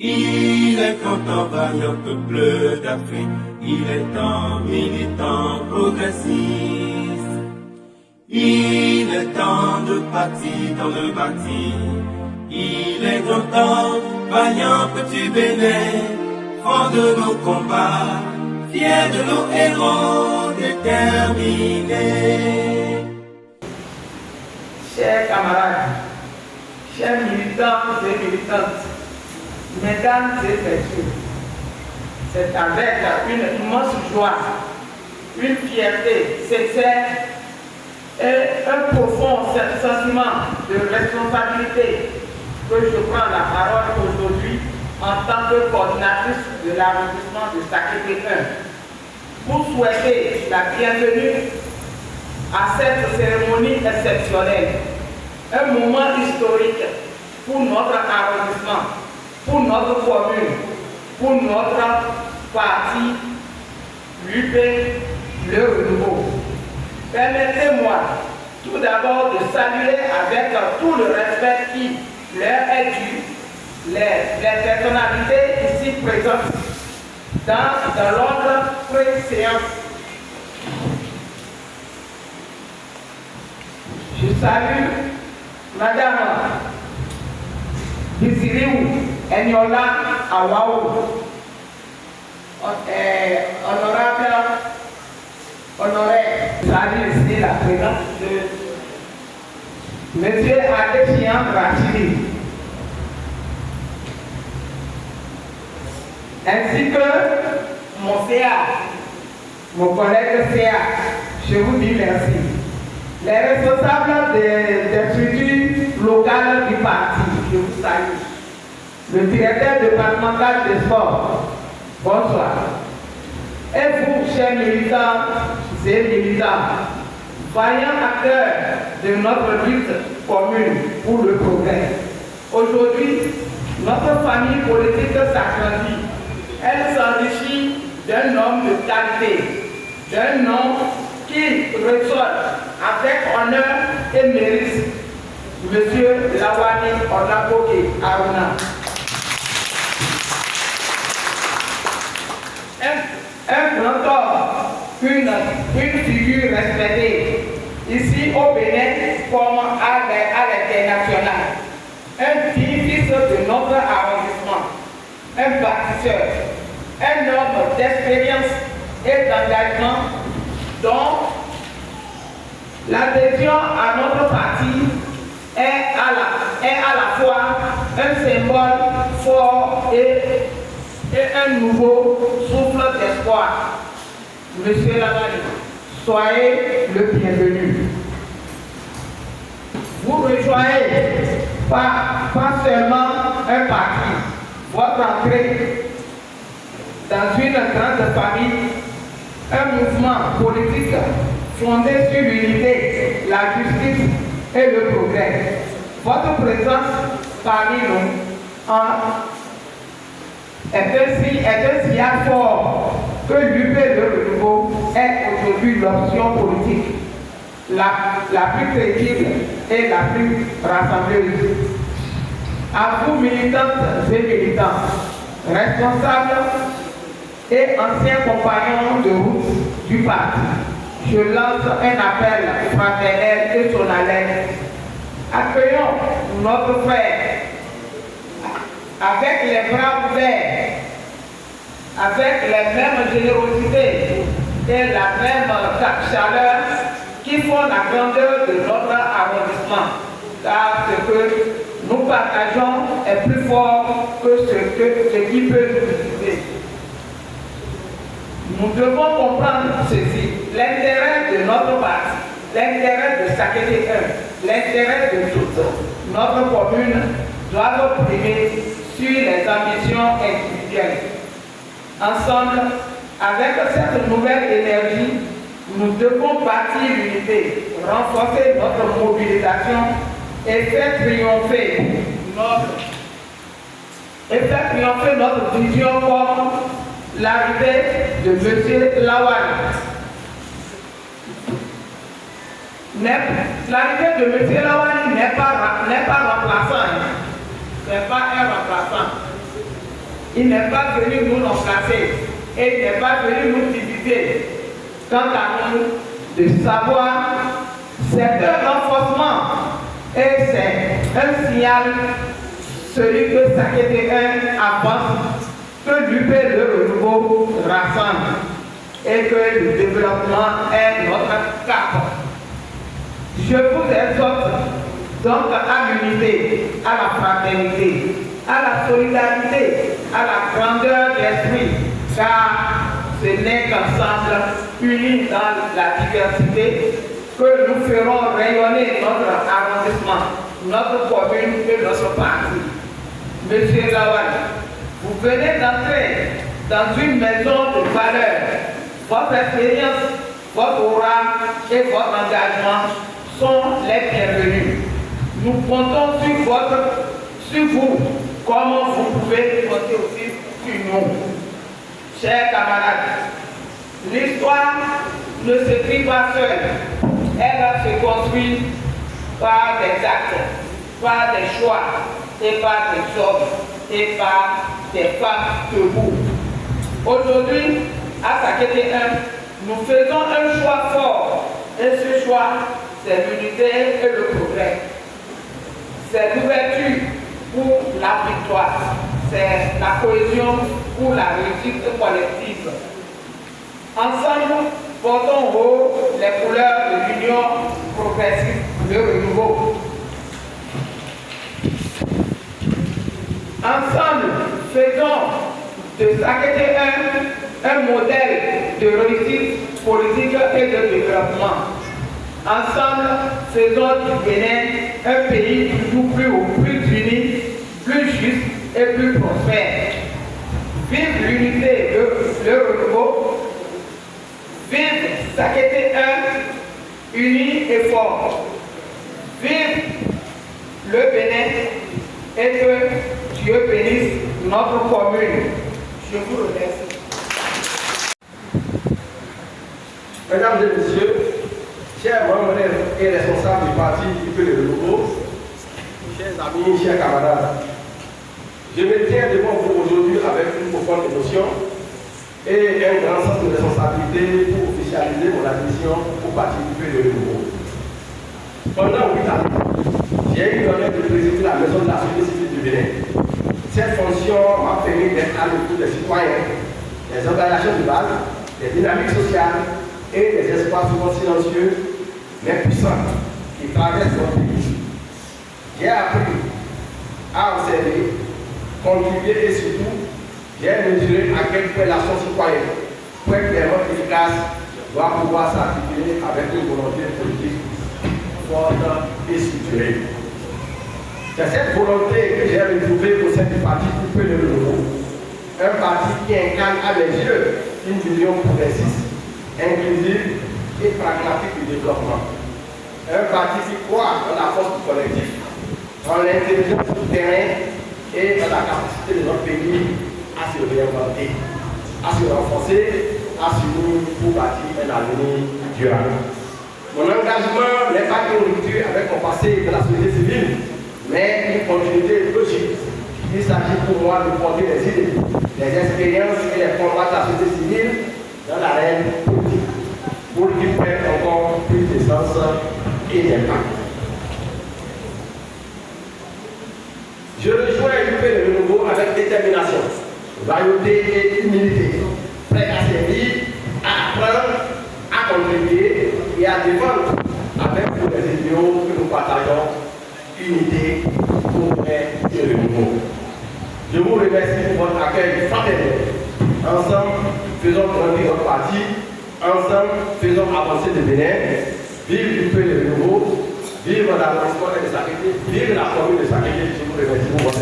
Il est content, vaillant peuple d'Afrique. Il est un militant progressiste. Il est temps de partir dans le bâti. Il est content, vaillant petit Bénin, fort de nos combats, fier de nos héros déterminés. Chers camarades, chers militants et militantes, mesdames et messieurs, c'est avec une immense joie, une fierté sincère et un profond sentiment de responsabilité que je prends la parole aujourd'hui en tant que coordinatrice de l'arrondissement de Sakété 1 pour souhaiter la bienvenue à cette cérémonie exceptionnelle, un moment historique pour notre arrondissement, pour notre commune, pour notre parti, l'UP, le renouveau. Permettez-moi tout d'abord de saluer avec tout le respect qui leur est dû les personnalités ici présentes dans l'ordre pré-séance. Je salue Madame Biziriou Enyola Awaou, honoré, je salue ici la présence de Monsieur Adéchian Rachidi, ainsi que mon CA, mon collègue CA, je vous dis merci. Les responsables des structures locales du parti, je vous salue. Le directeur départemental des sports, bonsoir. Et vous, chers militants et militants, vaillants acteurs de notre lutte commune pour le progrès. Aujourd'hui, notre famille politique s'agrandit. Elle s'enrichit d'un homme de qualité, d'un homme qui ressort avec honneur et mérite, Monsieur Lawani Onaboke Aruna. Un grand homme, une figure respectée, ici au Bénin comme à l'international. Un digne fils de notre arrondissement, un bâtisseur, un homme d'expérience et d'engagement dont l'adhésion à notre parti est à la fois un symbole fort et un nouveau souffle d'espoir. Monsieur Lavani, soyez le bienvenu. Vous rejoignez pas seulement un parti, votre entrée dans une grande famille, un mouvement politique fondé sur l'unité, la justice et le progrès. Votre présence parmi nous est un signal fort que l'UP de renouveau est aujourd'hui l'option politique la plus crédible et la plus rassembleuse. À vous, militantes et militants, responsables et anciens compagnons de route du parti, je lance un appel fraternel et solennel. Accueillons notre frère avec les bras ouverts, avec les mêmes générosités et la même chaleur qui font la grandeur de notre arrondissement, car ce que nous partageons est plus fort que ce qui peut nous diviser. Nous devons comprendre ceci, l'intérêt de notre parti, l'intérêt de Sakété 1, l'intérêt de toute notre commune doivent primer sur les ambitions individuelles. Ensemble, avec cette nouvelle énergie, nous devons bâtir l'unité, renforcer notre mobilisation et faire triompher notre vision comme l'arrivée de M. Lawani. L'arrivée de M. Lawani n'est pas remplaçant. Ce n'est pas un remplaçant. Il n'est pas venu nous remplacer et il n'est pas venu nous diviser. Quant à nous, de savoir, c'est un renforcement et c'est un signal, celui que Sakété 1 avance, que l'UP le renouveau rassemble et que le développement est notre cap. Je vous exhorte donc à l'unité, à la fraternité, à la solidarité, à la grandeur d'esprit, car ce n'est qu'ensemble, unis dans la diversité, que nous ferons rayonner notre arrondissement, notre commune et notre parti. Monsieur Lawal, vous venez d'entrer dans une maison de valeur. Votre expérience, votre aura et votre engagement sont les bienvenus. Nous comptons sur vous, comme vous pouvez compter aussi sur nous. Chers camarades, l'histoire ne s'écrit pas seule. Elle se construit par des actes, par des choix, et par des hommes, et par des femmes debout. Aujourd'hui, à Sakété 1, nous faisons un choix fort. Et ce choix, c'est l'unité et le progrès. C'est l'ouverture pour la victoire. C'est la cohésion pour la réussite collective. Ensemble, portons haut les couleurs de l'union progressive, le renouveau. Ensemble, faisons de Sakété 1 un modèle de réussite politique et de développement. Ensemble, faisons du Bénin un pays toujours plus uni, plus juste et plus prospère. Vive l'unité, le renouveau. Vive Sakété 1, uni et fort. Vive le Bénin et que Dieu bénisse notre commune. Je vous remercie. Mesdames et messieurs, chers membres et responsables du parti UP Le Renouveau, chers amis, chers camarades, je me tiens devant vous aujourd'hui avec une profonde émotion et un grand sens de responsabilité pour officialiser mon admission au parti UP Le Renouveau. Pendant 8 ans, j'ai eu l'honneur de présider la maison de la société civile du Bénin. Cette fonction m'a permis d'être à l'écoute des citoyens, des organisations de base, des dynamiques sociales et des espoirs souvent silencieux, mais puissants, qui traversent notre pays. J'ai appris à observer, contribuer et surtout, j'ai mesuré à quel point l'action citoyenne, pour être vraiment efficace, doit pouvoir s'articuler avec une volonté politique forte et structurée. C'est cette volonté que j'ai retrouvée au sein du parti UP Le Renouveau. Un parti qui incarne à mes yeux une vision progressiste, inclusive et pragmatique du développement. Un parti qui croit en la force du collectif, en l'intelligence du terrain et en la capacité de notre pays à se réinventer, à se renforcer, à s'unir pour bâtir un avenir durable. Mon engagement n'est pas une rupture avec mon passé de la société civile, mais une continuité logique. Il s'agit pour moi de porter les idées, les expériences et les combats de la société civile dans l'arène politique, pour qu'ils prennent encore plus d'essence et d'impact. Je rejoins UP Le Renouveau avec détermination, loyauté et humilité, prêt à servir, à apprendre, à contribuer et à défendre avec vous les idéaux que nous partageons, unité, progrès et renouveau. Je vous remercie pour votre accueil fraternel. Ensemble, faisons grandir notre parti. Ensemble, faisons avancer le Bénin. Vive UP Le Renouveau. Vive l'arrondissement de Sakété. Vive la commune de Sakété. Je vous remercie pour votre